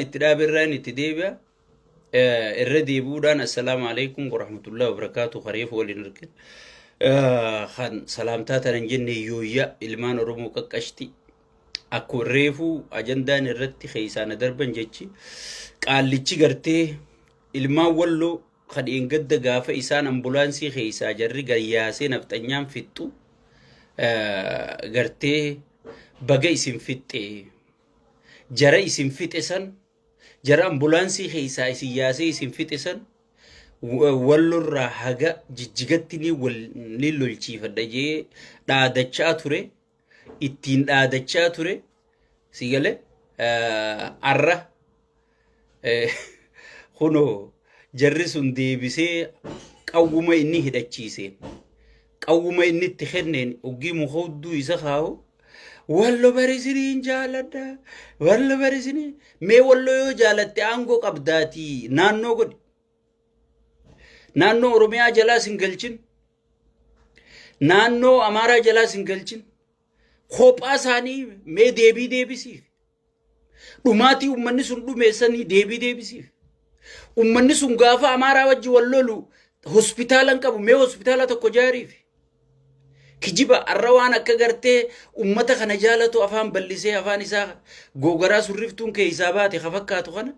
التدابيران التديبة الردي بودان السلام عليكم ورحمة الله وبركاته خريف ولنركن خان سلامتات نجني يويا إلمان رمو ككشتي أكو ريفو أجندان الرتي خيسان دربن جيتشي قال لتشي غرتي إلما ولو خد إنقد غافة إسان أمبولانسي خيسا جري غرياسي نفتنيام فتو غرتي بغا اسم فتي جرى اسم فتسن جرى أمبولانسي خيسا سياسي اسم فتسن ولو راحة جيجتني وللو الشيف الدجي دادتشا توري ittiin dhaadachaa ture sigale arra kuno jarri sun deebisee qawwuma inni hidhachiiseen qawwuma inni itti kenneen uggii mukodduu isa kaawu wallo barisiniin jaaladha wallo barisiniin mee wallo yoo jaalatte aangoo qabdaatii naannoo godhi naannoo oromiyaa jalaa sin galchin naannoo amaaraa jalaa sin galchin kophaa isaanii mee deebii deebisiif dhumaatii ummanni sun dhumeessanii deebii deebisiif ummanni sun gaafa amaaraa wajji wallolu hospitaalan qabu mee hospitaala tokko jaariif kijiba arra waan akka gartee ummata kana jaalatu afaan ballisee afaan isaa gogaraa surriftuun keeysaa baate fakkaatu kana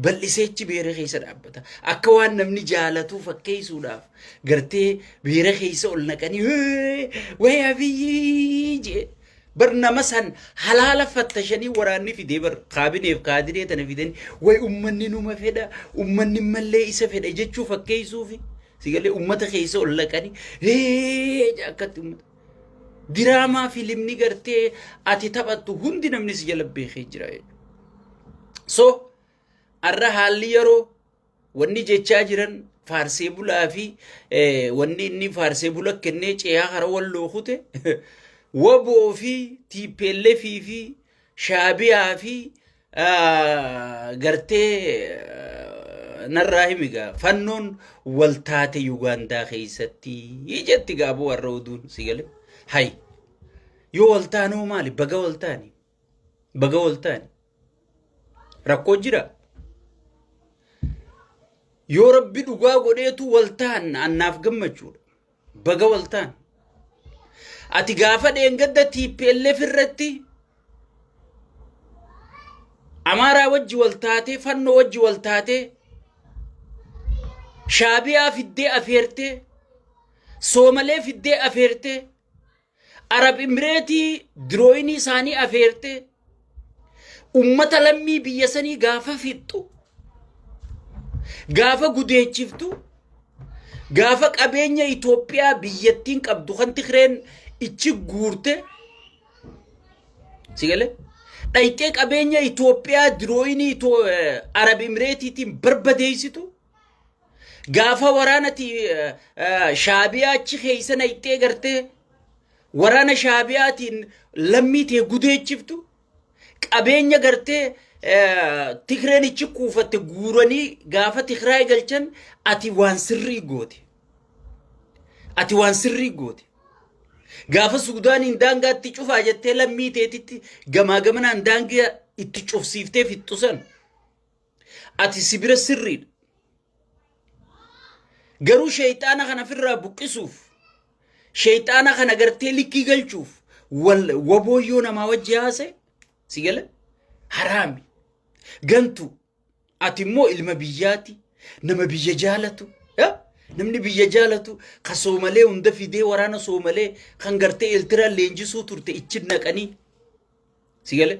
balliseechi beere keessa dhaabbata akka waan namni jaalatu fakkeessuudhaaf gartee beere keessa ol naqanii way abiyyi je برنامج سن حلال فتشني وراني في دبر قابين في قادرية تنفيذني وأمني نوم فدا أمني ملء إيش فدا جت شوف كيسو في سيقول لي أمته كيسو ولا كاني هي جاكت دراما فيلم نيجرتي أتيتابتو هندي نمني سجل بخيجراي so الرحال يرو وني جتشاجرن فارسي بولا في وني إني فارسي بولا كنيش يا خروال لوخته وبو في تيبيل في شابيا في غرتي نراهيميغا فنون والتاتي يوغاندا خيستي يجت غابو الرودون سيغل هاي يو والتانو مالي بغا والتاني ركو جرا يو ربي دغا غوديتو والتان اناف گمچو بغا والتان ati gaafa deengadda TPLF irratti amaaraa wajji waltaate fannoo wajji waltaate shaabiyaa fiddee afeerte soomalee fiddee afeerte arab imireetii dirooyinii isaanii afeerte ummata lammii biyya sanii gaafa fixxu gaafa gudeechiftu gaafa qabeenya Itoophiyaa biyyattiin qabdu kan Tigreen ichi guurte sigale dhaayitee qabeenya Itoophiyaa dirooyinii Arab Imireetiitiin barbadeessitu gaafa waraanati shaabiyaa achi keessa naayitee gartee waraana shaabiyaatiin lammiitee gudeechiftu qabeenya gartee Tigreen ichi kuufatte guuranii gaafa Tigraay galchan ati waan sirrii goote gaafa Suudaaniin daangaatti cufaa jettee lammiiteetitti gamaa gamanaan daangaa itti cufsiiftee fixxusan ati sibira sirriidha garuu shayxaana kana firraa buqqisuuf shayxaana kana gartee likkii galchuuf wabooyyoo namaa wajji haase sigala haraami gantu ati immoo ilma biyyaati nama biyya jaalatu namni biyya jaalatu ka Soomalee hunda fidee waraana Soomalee kan gartee Eertiraa leenjisuu turte ichi naqanii sigale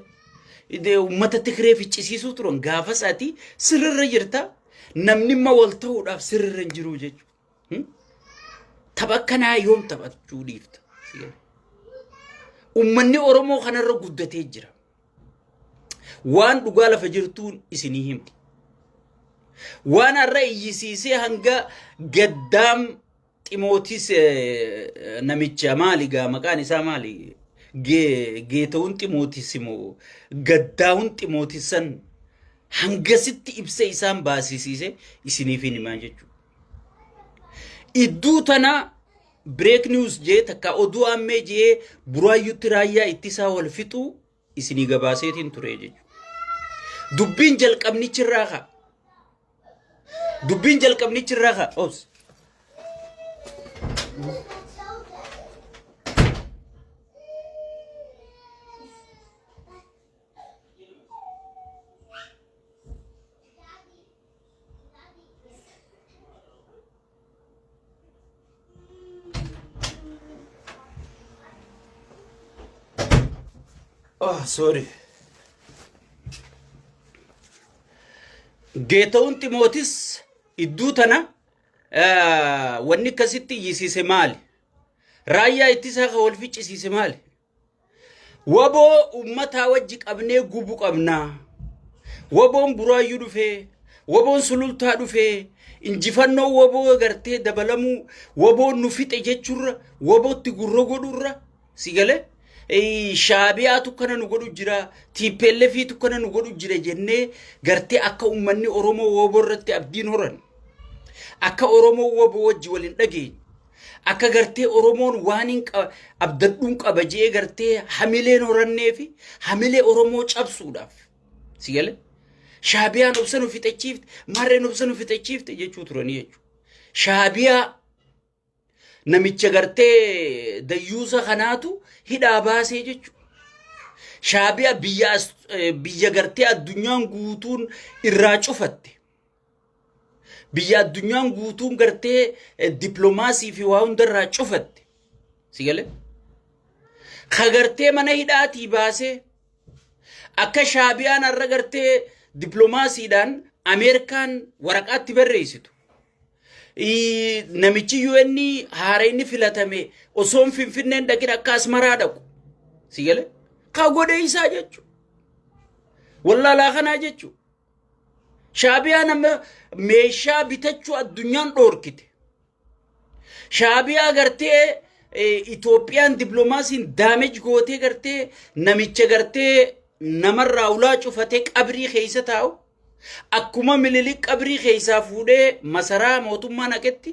ummata Tigree ficcisiisuu turan gaafa saati sirrirra jirta namni ma wal ta'uudhaaf sirrirra hin jiru jechuudha tapha kanaa yoom taphachuu dhiifta sigale ummanni Oromoo kanarra guddatee jira waan dhugaa lafa jirtuun isinii himti waan arra iyyisiisee hanga gaddaam Ximootis namicha maaligaa maqaan isaa maali geetawun Ximootis immoo gaddaawun Ximootisan hangasitti ibsa isaan baasisiise isiniif himaa jechuudha idduu tana break news jee takka oduu ammee jee buraayyutti raayyaa ittisaa wal fixuu isinii gabaaseetiin ture jechuudha dubbiin jalqabnichirraa ka dubbiin jalqabnichirraa ka os oh sorry geetawun Timootis idduu tana wanni kasitti yisiise maali raayyaa ittisaa ka wal ficcisiise maali waboo ummataa wajji qabnee gubu qabnaa waboon buraayyuu dhufee waboon sulultaa dhufee injifannoo waboo gartee dabalamuu waboon nu fixe jechuurra wabootti gurra godhurra sigale shaabiyaatu kana nu godhu jira TPLFiitu kana nu godhu jira jennee gartee akka ummanni Oromoo waboo irratti abdiin horan akka Oromoo waboo wajji waliin dhageen akka gartee Oromoon waan abdadhuun qaba jee gartee hamileen horannee fi hamilee Oromoo cabsuudhaaf sigale shaabiyaan obsanu fixachiifte marreen obsanu fixachiifte jechuu turanii jechuu shaabiyaa namicha gartee dayyuusa kanaatu hidhaa baasee jechu shaabiyaa biyya gartee addunyaan guutuun irraa cufatte biyya addunyaan guutuun gartee diplomaasii fi waa hundarraa cufatte sigale ka gartee mana hidhaatii baasee akka shaabiyaan arra gartee diplomaasiidhaan Ameerikaan waraqaatti barreessitu namichi UN haarayni filatame osoon Finfinneen dhaqin akka Asmaraa dhaqu sigale ka godhe isaa jechu wallaalaa kanaa jechu shaabiyaa nama meeshaa bitachuu addunyaan dhoorkite shaabiyaa gartee Itoophiyaan diplomaasiin daamej gootee gartee namicha gartee namarraa ulaa cufatee qabrii keessa taa'u akkuma mililik qabrii keessaa fuudhee masaraa mootummaa naqetti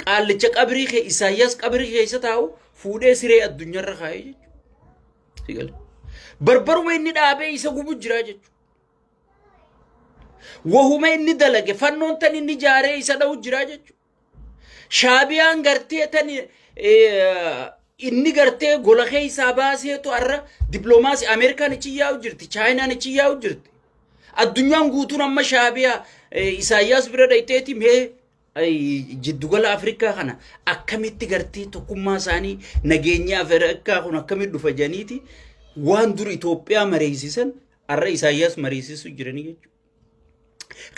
qaallicha qabrii kee Isaayyaas qabrii keessa taa'u fuudhee siree addunyaarra kaa'ee jechuudha sigale barbaruma inni dhaabee isa gubu jira jechuudha wahuma inni dalage fannoon tan inni jaaree isa dha'u jira jechuudha shaabiyaan gartee tan inni gartee gola keessaa baaseetu arra diplomaasii Ameerikaan ichi yaa'u jirti Chaayinaan ichi yaa'u jirti addunyaan guutuun amma shaabiyaa Isaayyaas bira dhayteeti mee jiddugala Afrikaa kana akkamitti gartee tokkummaa isaanii nageenya Afrikaa kun akkamitti dhufa janiiti waan dur Itoophiyaa mareessisan arra Isaayyaas mareessisu jiranii jechuudha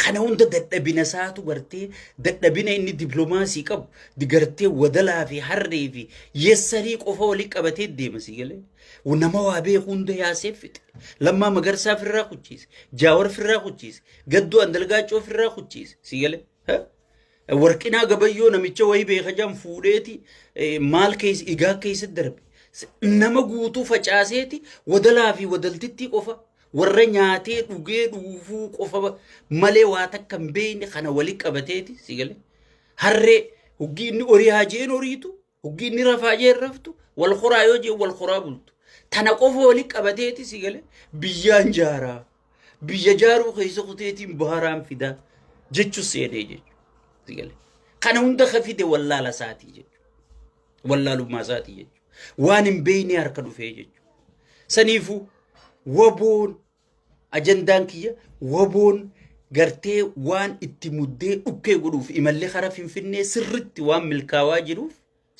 kana hunda dadhabina saatu gartee dadhabina inni diplomaasii qabu digartee wadalaa fi harree fi yeessarii qofa walii qabatee deema sigale nama waa beeku hunda yaasee fixe lammaa magarsaa firraa kuchiise jaawar firraa kuchiise gadduu andalgaachoo firraa kuchiise sigale warqinaa gabayyoo namicha wayii beeka jam fuudheeti maal keessa igaa keessa darbe nama guutuu facaaseeti wadalaa fi wadaltittii qofa warra nyaatee dhugee dhuufuu qofa malee waa takka hin beekne kana walii qabateeti sigale harree huggi inni horii haajeen horiitu huggi inni rafaajeen raftu wal horaa yoo jee wal horaa bultu tana qofa walii qabateeti sigale biyyaan jaaraa biyya jaaruu keessa kuteetiin baharaan fidaa jechuun seenee jechuudha sigale kana hunda kafide wallaala isaatii jechuudha wallaalummaa isaatii jechuudha waan hin beekne harka dhufee jechuudha saniifuu waboon ajandaan kiyya waboon gartee waan itti muddee dhukkee godhuuf imallee karaa Finfinnee sirritti waan milkaawaa jiruuf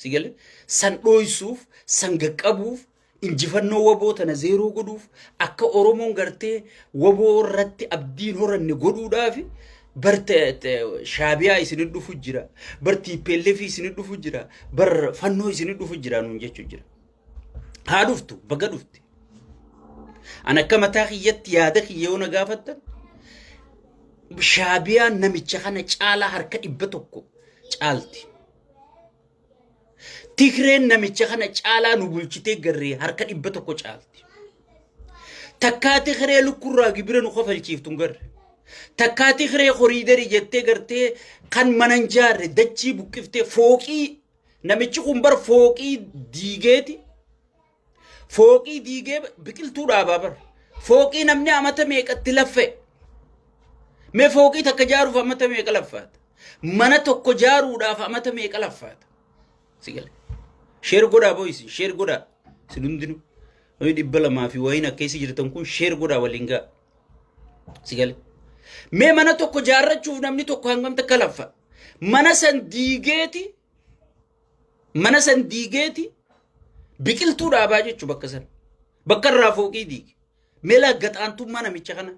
sigale san dhooysuuf san gaqqabuuf injifannoo waboo tana zeeroo godhuuf akka Oromoon gartee waboo irratti abdiin horanne godhuudhaaf barte shaabiyaa isin dhufu jira bar TPLF isin dhufu jira bar fannoo isin dhufu jira nuun jechuu jira haa dhuftu baga dhufte ana kama taaqiyatti yaada kiyyoona gaafattan shaabiyaa namicha kana caalaa harka 100 caalti Tigreen namicha kana caalaa nu bulchitee garree harka 100 caalti takkaa Tigree lukkurraa gibira nu qofalchiiftun garre takkaa Tigree horiidari jettee gartee kan manan jaarre dachii buqqiftee fooqii namichi kun bar fooqii diigeeti fooqii diigee biqiltuu dhaabaa bar fooqii namni amata meeqatti laffe Me fooqii takka jaaruuf ammata meeqa laffaata? Mana tokko jaaruudhaaf ammata meeqa laffaata? Sigale. Sheer godhaa boyisi, sheer godhaa. Sin hundinuu. Hoy dhibba lamaa fi wayiin akkeessi jirtan kun sheer godhaa waliin ga'a. Sigale. Me mana tokko jaarrachuuf namni tokko hangam takka laffa? Mana san diigeeti biqiltuu dhaabaa jechuu bakka san. Bakka irraa fooqii diige. Mela gaxaantummaa namicha kana.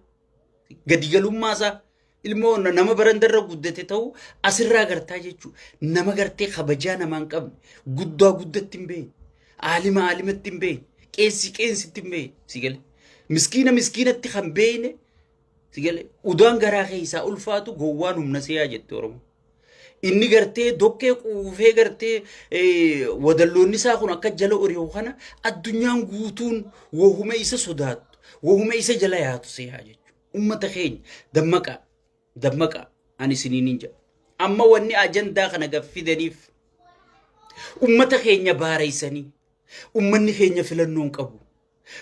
Gadi galummaa isaa ilmoo nama barandarra guddate ta'u asirraa gartaa jechuu. Nama gartee kabajaa namaan qabne. Guddaa guddatti hin beekne. Aalima aalimatti hin beekne. Qeensi qeensitti hin beekne. Sigale. Miskiina miskiinatti kan beekne. Sigale. Udaan garaa keessaa ulfaatu gowwaan humna siyaa jette Oromoo. Inni gartee dokkee quufee gartee wadalloonni isaa kun akka jala oriyoo kana addunyaan guutuun wohuma isa sodaattu. Wohuma isa jala yaatu siyaa jechuudha. Ummata keenya dammaqa ani siniin hin jedhu. Amma wanni ajandaa kana gaffidaniif ummata keenya baareessanii ummanni keenya filannoon qabu.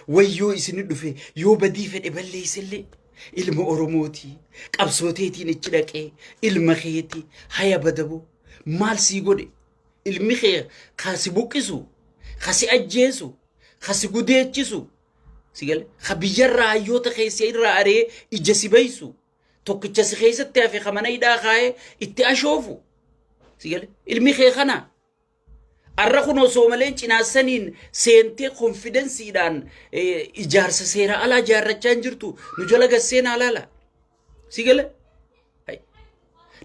Wayyoo isini dhufe yoo badii fedhe balleessellee ilma Oromooti qabsooteetiin ichi dhaqee ilma keeti haya badabo maal sii godhe ilmi kee kasi buqqisu kasi ajjeesu kasi gudeechisu sigale khabiyyarraa hayyoota keessa irraa aree ija si baysu tokkicha si keessatti hafe kamana hidhaa kaa'ee itti ashoofu sigale ilmi kee kana arra kunoo Soomaleen cinaasaniin seentee konfidensiidhaan ijaarsa seera alaa jaarrachaan jirtu nu jala gasseen alaala sigale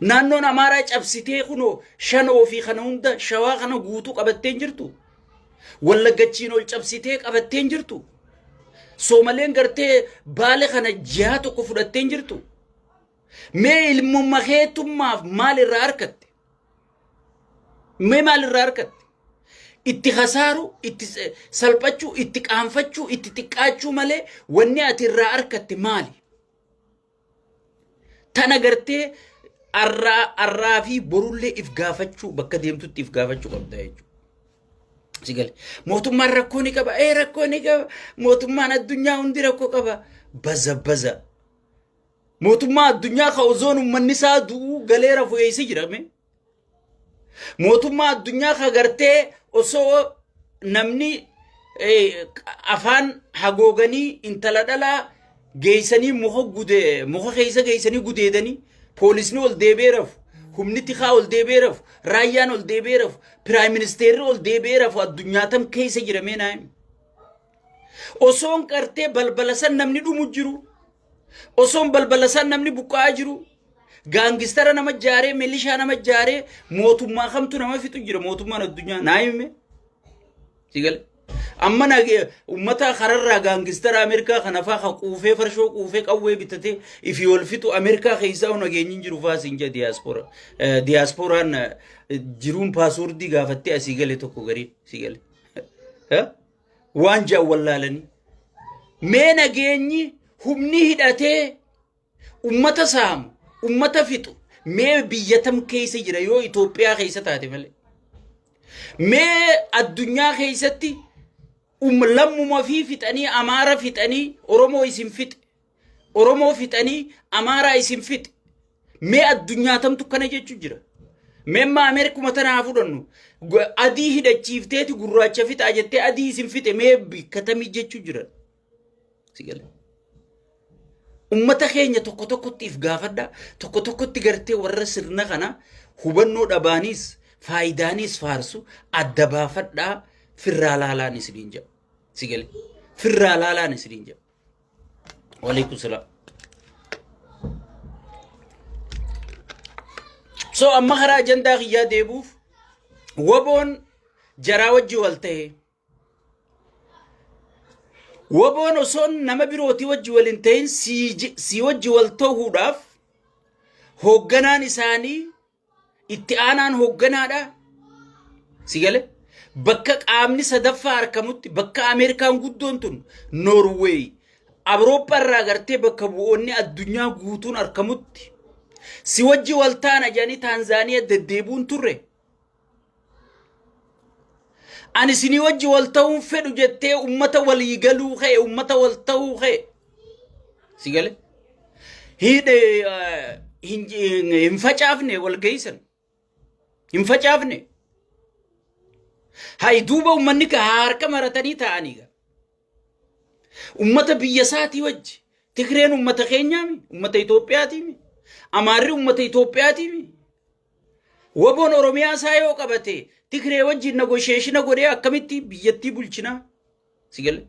naannoon Amaaraa cabsitee kunoo shanoo fi kana hunda shawaa kana guutuu qabatteen jirtu wallaggachiin ol cabsitee qabatteen jirtu Soomaleen gartee baale kana jihaa tokko fudhatteen jirtu mee ilmummaa keetummaaf maal irraa argatte mee maal irraa argatte itti khasaaru itti salphachuu itti qaanfachuu itti xiqqaachuu malee wanni ati irraa argatte maali tana gartee arraa fi borullee if gaafachuu bakka deemtutti if gaafachuu qabda jechuudha. Sigale mootummaan rakkoo ni qaba rakkoo ni qaba mootummaan addunyaa hundi rakkoo qaba baza mootummaa addunyaa ka ozoon ummanni isaa du'uu galeera fu'eessi jirame mootummaa addunyaa ka gartee osoo namni afaan hagooganii intala dhalaa geeysanii muka keessa geeysanii gudeedanii poolisni ol deebeerafu humni tikaa ol deebeerafu raayyaan ol deebeerafu piraayim ministeerri ol deebeerafu addunyaa tam keessa jiramee naayim osoon qartee balbalasan namni dhumu jiru osoon balbalasan namni buqqaa jiru gaangistara nama jaaree milishaa nama jaaree mootummaa kamtu nama fixu jira mootummaan addunyaa naayime sigale amma nage ummata khararraa gaangistara Ameerikaa kana faa quufee farshoo quufee qawwee bitatee ifi ol fixu Ameerikaa keessaa nageenyin jiru faasin je diasporaan jiruun paaswordii gaafattee asii gale tokko garii sigale waan jaa wallaalanii mee nageenyi humni hidhatee ummata saamu ummata fixu mee biyyatam keessa jira yoo Itoophiyaa keessa taate malee mee addunyaa keessatti lammuma fi fixanii Amaara fixanii Oromoo isin fixe Oromoo fixanii Amaara isin fixe mee addunyaa tamtu kana jechuu jira mee ma Ameerikuma tanaa fudhannu adii hidhachiifteeti gurraacha fixa jettee adii isin fixe mee bikkatami jechuu jira sigale ummata keenya tokko tokkotti if gaafadha tokko tokkotti gartee warra sirna kana hubannoo dhabaanis faayidaanis faarsu adda baafadha firraa laalaan isiniin jedha sigale firraa laalaan isiniin jedha walaikum salaam so amma hara ajandaa kiyyaa deebuuf waboon jaraa wajji wal ta'e waboon osoon nama birooti wajji walin ta'in si wajji wal ta'uudhaaf hoogganaan isaanii itti aanaan hoogganaadha sigale bakka qaamni sadaffaa argamutti bakka Ameerikaan guddoon tun Norway Awurooppaa irraa gartee bakka bu'oonni addunyaa guutuun argamutti si wajji wal taana jedhanii Taanzaaniyaa deddeebuun turre ani sini wajji wal ta'uun fedhu jettee ummata walii galuu ka'e ummata wal ta'uu ka'e sigale hin facaafne wal geessan hin facaafne hay duuba ummanni ka harka maratanii ta'anii ummata biyya isaatii wajji Tigreen ummata keenyaami ummata Itoophiyaatiimi Amaarri ummata Itoophiyaatiimi Waboon Oromiyaa isaa yoo qabate Tigree wajji negotiation godhee akkamitti biyyattii bulchina sigale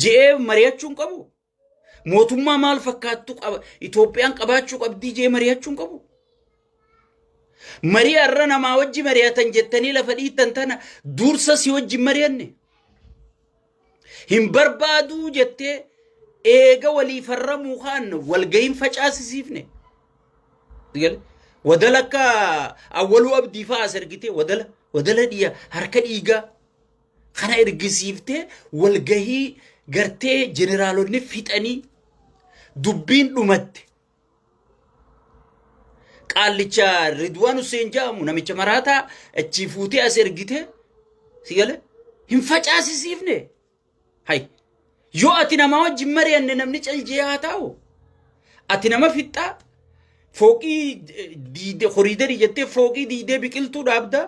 jee mari'achuun qabu mootummaa maal fakkaattu qaba Itoophiyaan qabaachuu qabdi jee mari'achuun qabu Maria arrana ma wajji mari'atan jettanii lafa dhiitan tana dursa si wajji mari'anne hin barbaadu jettee eega walii farramuu kaan walgayin facaasisiifne digale wadalaka awwalu abdii fa'aa sergite wadala dhiya harka dhiigaa kana ergisiifte walgahii gartee generaalonni fixanii dubbiin dhumatte Qaallicha Ridwaan Hussein jaamu namicha maraataa achi fuutee as ergite sigale hin facaasisiifne hay yoo ati nama wajjin mari'anne namni caljee haa ta'u ati nama fixxaa fooqii diide horiidari jettee fooqii diidee biqiltuu dhaabda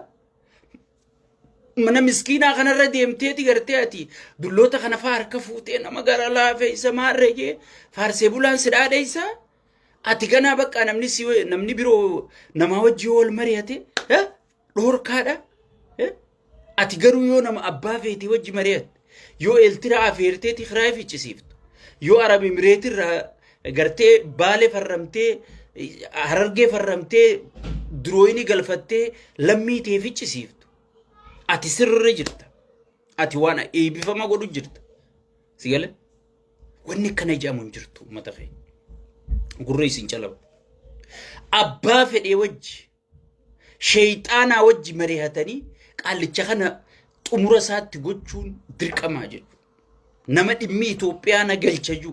mana miskiinaa kanarra deemteeti gartee ati dulloota kana faa harka fuutee nama gara laafee isa maarree faarsee bulaan si dhaadheessaa ati gana bakka namni biroo nama wajji wal mari'ate dhorkaadha ati garuu yoo nama abbaa feetii wajji mari'ate yoo eltira afeerteeti khiraay fichisiiftu yoo arab imireetirra gartee baale farramtee harargee farramtee durooyini galfattee lammiitee fichisiiftu ati sirri jirta ati waan eebifama godhu jirta sigale wanni kana jaamuun jirtu ummata feetii Gurreessin calab abbaa fedhee wajji shayxaanaa wajji mari'atanii qaallicha kana xumura isaatti gochuun dirqamaa jedhu nama dhimmi Itoophiyaa na galchaju